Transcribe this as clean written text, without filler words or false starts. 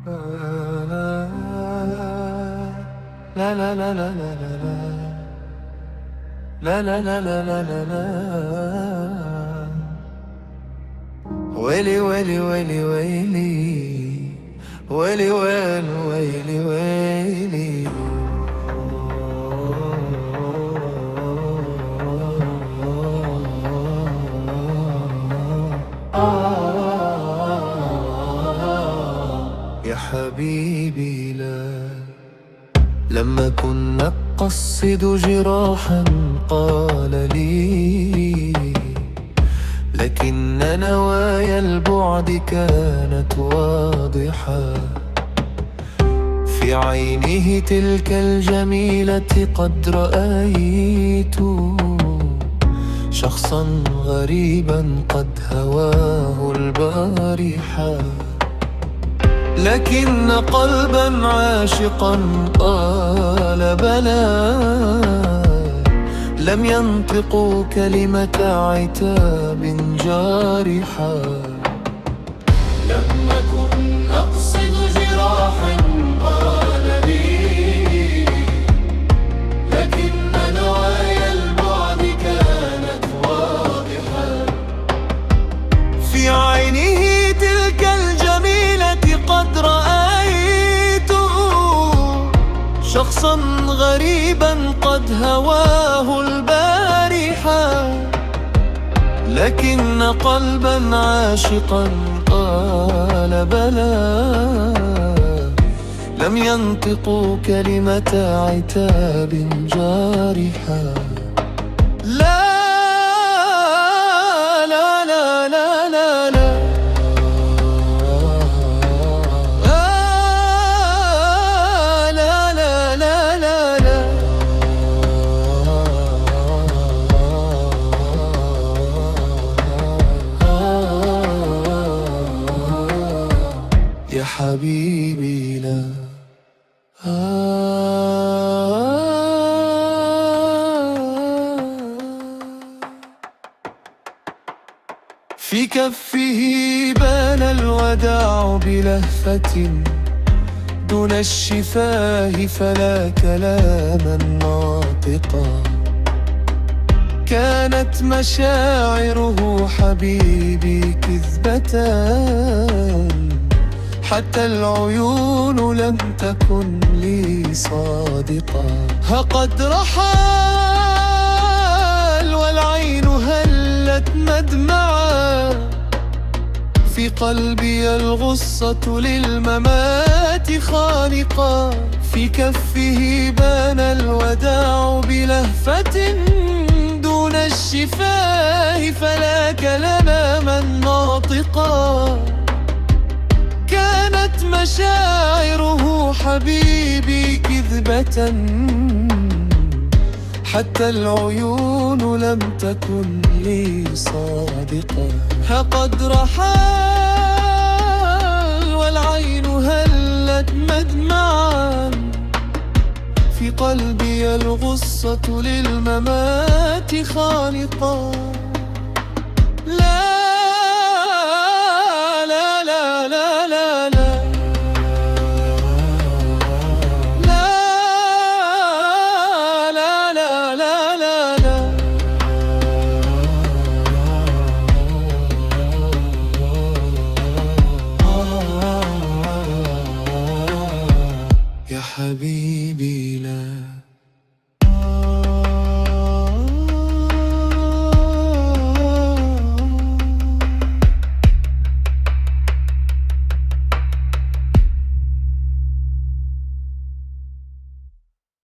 لا لا لا لا لا لا لا لا لا لا لا لا. ويلي ويلي ويلي ويلي ويلي ويلي ويلي ويلي. يا حبيبي لا، لما كنا نقصد جراحا قال لي، لكن نوايا البعد كانت واضحة. في عينه تلك الجميلة قد رأيت شخصا غريبا قد هواه البارحة. لكن قلبا عاشقا قال بلى، لم ينطق كلمة عتاب جارحة. لما كنا نقصد جراحا قال لي، لكن نوايا البعد كانت واضحة. في عينه تلك الجميلة قد رأيت شخصا غريبا قد هواه البارحة. لكن قلبا عاشقا قال بلى، لم ينطق كلمة عتاب جارحة. لا لا لا لا لا لا يا حبيبي لا. في كفه بان الوداع بلهفة دون الشفاه فلا كلاما ناطقا. كانت مشاعره حبيبي كذبة، حتى العيون لم تكن لي صادقة. ها قد رحل والعين هلت مدمعا، في قلبي الغصة للممات خانقا. في كفه بان الوداع بلهفة دون الشفاه فلا كلاما ناطقا. كانت مشاعره حبيبي كذبة، حتى العيون لم تكن لي صادقة. ها قد رحل والعين هلت مدمعا، في قلبي الغصة للممات خانقا. لا لا لا لا لا لا لا لا لا لا لا. يا حبيبي لا.